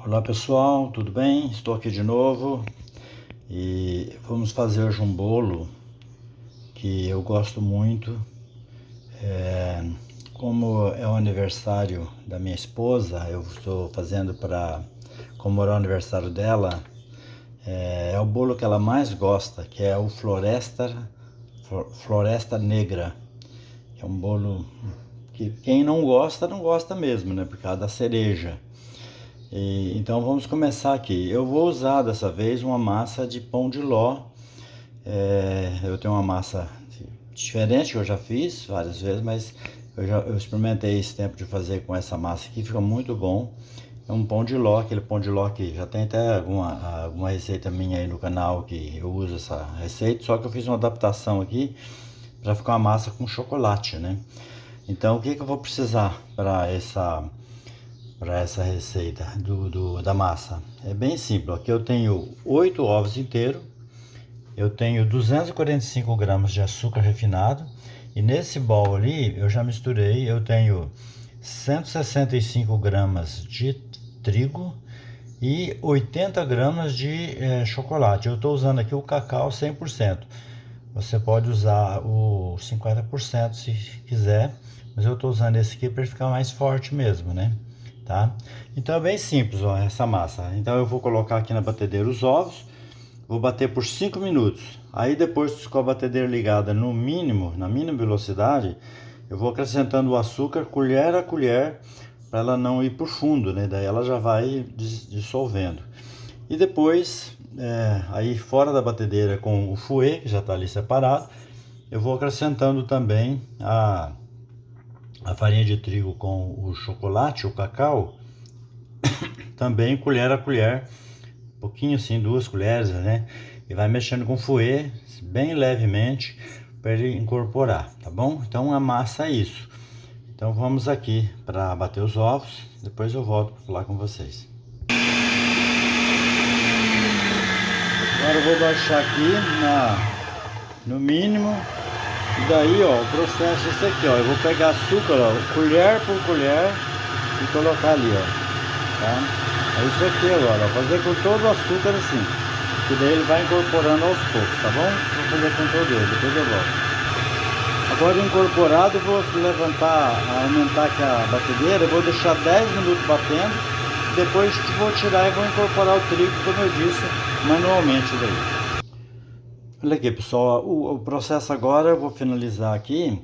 Olá pessoal, tudo bem? Estou aqui de novo e vamos fazer hoje um bolo que eu gosto muito. Como é o aniversário da minha esposa, eu estou fazendo para comemorar o aniversário dela. É o bolo que ela mais gosta, que é o Floresta Negra. É um bolo que quem não gosta, não gosta mesmo, né? Por causa da cereja. Então vamos começar aqui. Eu vou usar dessa vez uma massa de pão de ló. Eu tenho uma massa diferente que eu já fiz várias vezes, mas eu experimentei esse tempo de fazer com essa massa aqui, fica muito bom. É um pão de ló, aquele pão de ló que já tem até alguma receita minha aí no canal que eu uso essa receita, só que eu fiz uma adaptação aqui para ficar uma massa com chocolate, né? Então o que eu vou precisar para essa receita da massa? É bem simples. Aqui eu tenho 8 ovos inteiros, eu tenho 245 gramas de açúcar refinado, e nesse bol ali eu já misturei, eu tenho 165 gramas de trigo e 80 gramas de chocolate. Eu estou usando aqui o cacau 100%. Você pode usar o 50% se quiser, mas eu estou usando esse aqui para ficar mais forte mesmo, né? Tá? Então é bem simples, ó, essa massa. Então eu vou colocar aqui na batedeira os ovos, vou bater por 5 minutos. Aí depois com a batedeira ligada no mínimo, na mínima velocidade, eu vou acrescentando o açúcar colher a colher para ela não ir por fundo, né? Daí ela já vai dissolvendo. E depois, aí fora da batedeira com o fouet, que já está ali separado, eu vou acrescentando também a farinha de trigo com o chocolate, o cacau, também colher a colher, um pouquinho assim, 2 colheres, né? E vai mexendo com o fouet bem levemente para ele incorporar, tá bom? Então a massa é isso. Então vamos aqui para bater os ovos, depois eu volto para falar com vocês. Agora eu vou baixar aqui no mínimo. E daí, ó, o processo é esse aqui, ó. Eu vou pegar açúcar, ó, colher por colher e colocar ali, ó. Tá? É isso aqui agora, ó. Fazer com todo o açúcar assim. Que daí ele vai incorporando aos poucos, tá bom? Vou fazer com todo ele, depois eu volto. Agora incorporado, eu vou levantar, aumentar aqui a batedeira. Eu vou deixar 10 minutos batendo. Depois vou tirar e vou incorporar o trigo, como eu disse, manualmente daí. Olha aqui pessoal, o processo agora eu vou finalizar aqui.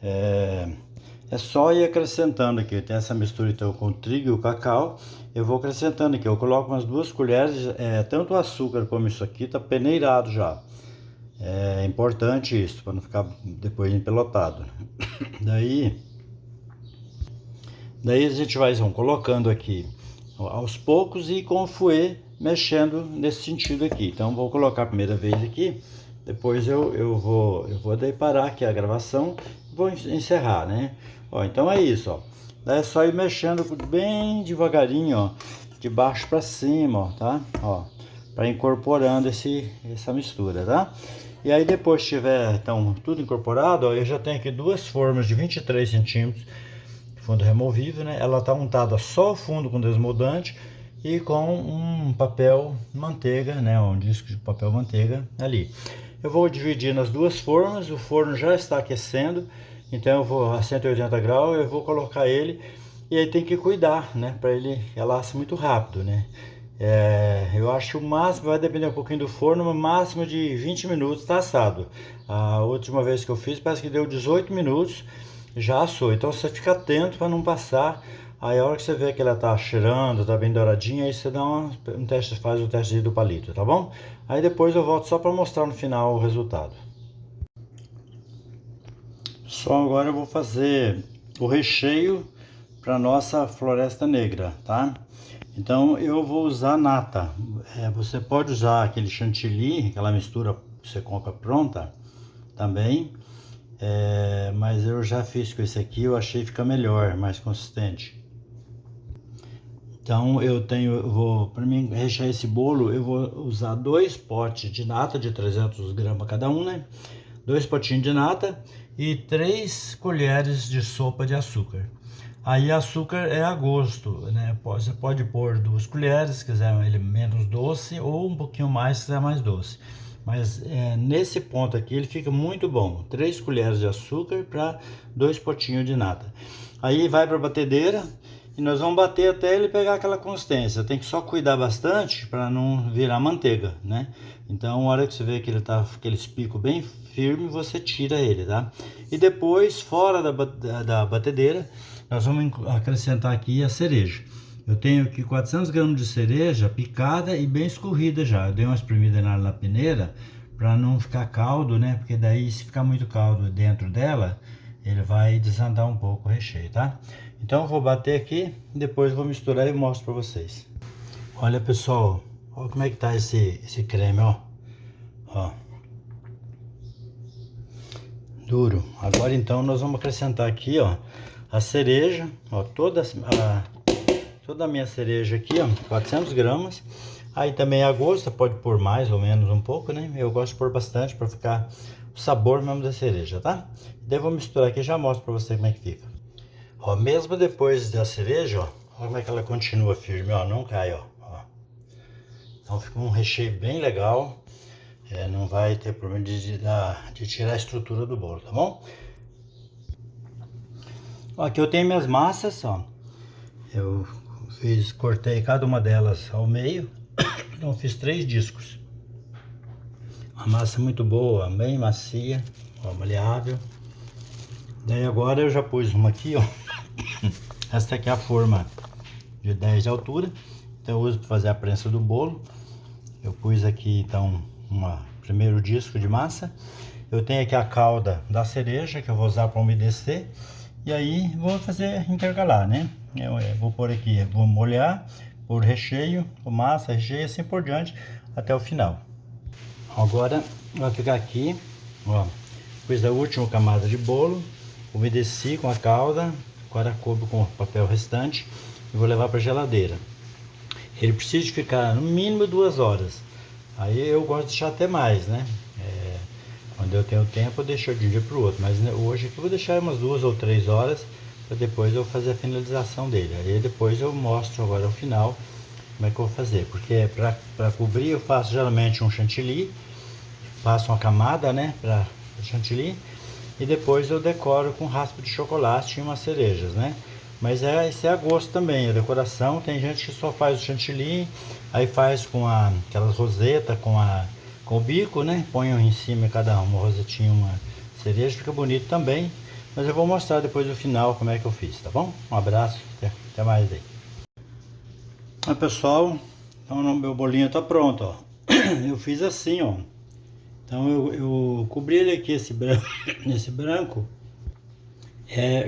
É só ir acrescentando aqui, tem essa mistura então com o trigo e o cacau. Eu vou acrescentando aqui, eu coloco umas 2 colheres, tanto o açúcar como isso aqui tá peneirado já. É importante isso, para não ficar depois empelotado. Daí a gente vai colocando aqui aos poucos e com o fouet mexendo nesse sentido aqui. Então vou colocar a primeira vez aqui, depois eu vou daí parar aqui a gravação, vou encerrar, né? Ó, então é isso, ó. Daí é só ir mexendo bem devagarinho, ó, de baixo para cima, ó, tá? Ó, para incorporando essa mistura, tá? E aí depois tiver então tudo incorporado, ó, eu já tenho aqui 2 formas de 23 centímetros, fundo removível, né? Ela tá untada só o fundo com desmoldante e com um papel manteiga, né? Um disco de papel manteiga ali. Eu vou dividir nas 2 formas, o forno já está aquecendo, então eu vou a 180 graus, eu vou colocar ele e aí tem que cuidar, né? Para ele assa muito rápido, né? Eu acho que o máximo, vai depender um pouquinho do forno, mas máximo de 20 minutos está assado. A última vez que eu fiz parece que deu 18 minutos, já assou. Então você fica atento para não passar. Aí a hora que você vê que ela tá cheirando, tá bem douradinha, aí você dá um teste, faz o teste do palito, tá bom? Aí depois eu volto só para mostrar no final o resultado. Só agora eu vou fazer o recheio para nossa floresta negra, tá? Então eu vou usar nata. Você pode usar aquele chantilly, aquela mistura que você compra pronta também. Mas eu já fiz com esse aqui, eu achei que fica melhor, mais consistente. Então para mim rechear esse bolo, eu vou usar 2 potes de nata de 300 gramas cada um, né? 2 potinhos de nata e 3 colheres de sopa de açúcar. Aí açúcar é a gosto, né? Você pode pôr 2 colheres, se quiser ele menos doce, ou um pouquinho mais, se quiser mais doce. Mas nesse ponto aqui ele fica muito bom. 3 colheres de açúcar para 2 potinhos de nata. Aí vai para a batedeira e nós vamos bater até ele pegar aquela consistência. Tem que só cuidar bastante para não virar manteiga, né? Então, a hora que você vê que ele tá com aqueles picos bem firme, você tira ele, tá? E depois, fora da batedeira, nós vamos acrescentar aqui a cereja. Eu tenho aqui 400 gramas de cereja picada e bem escorrida já. Eu dei uma espremida na peneira para não ficar caldo, né? Porque daí, se ficar muito caldo dentro dela, ele vai desandar um pouco o recheio, tá? Então eu vou bater aqui, depois vou misturar e mostro para vocês. Olha, pessoal, olha como é que tá esse creme, ó. Duro. Agora então nós vamos acrescentar aqui, ó, a cereja, ó, toda a minha cereja aqui, ó, 400 gramas. Aí também a gosto, você pode pôr mais ou menos um pouco, né? Eu gosto de pôr bastante para ficar o sabor mesmo da cereja, tá? Daí eu vou misturar aqui e já mostro para você como é que fica. Ó, mesmo depois da cereja, ó, olha como é que ela continua firme, ó, não cai, ó. Então fica um recheio bem legal, não vai ter problema de tirar a estrutura do bolo, tá bom? Ó, aqui eu tenho minhas massas, ó. Eu cortei cada uma delas ao meio, então fiz 3 discos. Uma massa muito boa, bem macia, ó, maleável. Daí agora eu já pus uma aqui, ó. Essa aqui é a forma de 10 de altura, então eu uso para fazer a prensa do bolo. Eu pus aqui então primeiro disco de massa. Eu tenho aqui a calda da cereja que eu vou usar para umedecer. E aí vou fazer intercalar, né? Eu vou pôr aqui, vou molhar, pôr recheio, massa, recheio, assim por diante, até o final. Agora vai ficar aqui, ó, pus a última camada de bolo, umedeci com a calda, agora cubro com o papel restante e vou levar para a geladeira. Ele precisa ficar no mínimo 2 horas. Aí eu gosto de deixar até mais, né? Quando eu tenho tempo eu deixo de um dia para o outro. Mas hoje aqui eu vou deixar umas 2 ou 3 horas para depois eu fazer a finalização dele. Aí depois eu mostro agora ao final como é que eu vou fazer. Porque para cobrir eu faço geralmente um chantilly. Faço uma camada, né? Para chantilly. E depois eu decoro com raspa de chocolate e umas cerejas, né? Mas esse é a gosto também, a decoração. Tem gente que só faz o chantilly, aí faz com aquelas rosetas com o bico, né? Põe em cima cada uma rosetinha, uma cereja, fica bonito também. Mas eu vou mostrar depois no final como é que eu fiz, tá bom? Um abraço, até mais aí. Aí, pessoal, então o meu bolinho tá pronto, ó. Eu fiz assim, ó. Então eu cobri ele aqui, esse branco.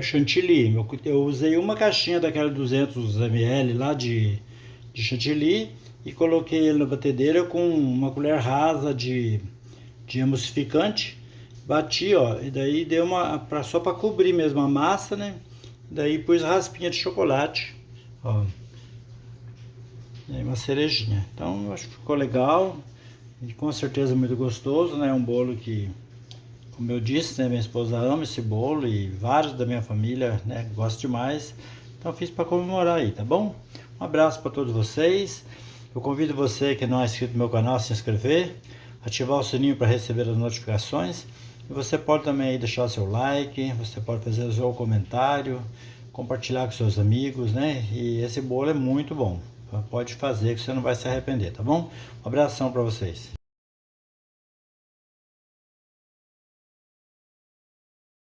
Chantilly, eu usei uma caixinha daquela 200 ml lá de chantilly e coloquei ele na batedeira com uma colher rasa de emulsificante, bati, ó, e daí deu só para cobrir mesmo a massa, né? Daí pus raspinha de chocolate, ó, e aí uma cerejinha. Então eu acho que ficou legal e com certeza muito gostoso, né? Um bolo que, como eu disse, né, minha esposa ama esse bolo e vários da minha família, né, gostam demais. Então fiz para comemorar aí, tá bom? Um abraço para todos vocês. Eu convido você que não é inscrito no meu canal a se inscrever, ativar o sininho para receber as notificações. E você pode também aí deixar seu like, você pode fazer o seu comentário, compartilhar com seus amigos, né? E esse bolo é muito bom. Pode fazer que você não vai se arrepender, tá bom? Um abração para vocês.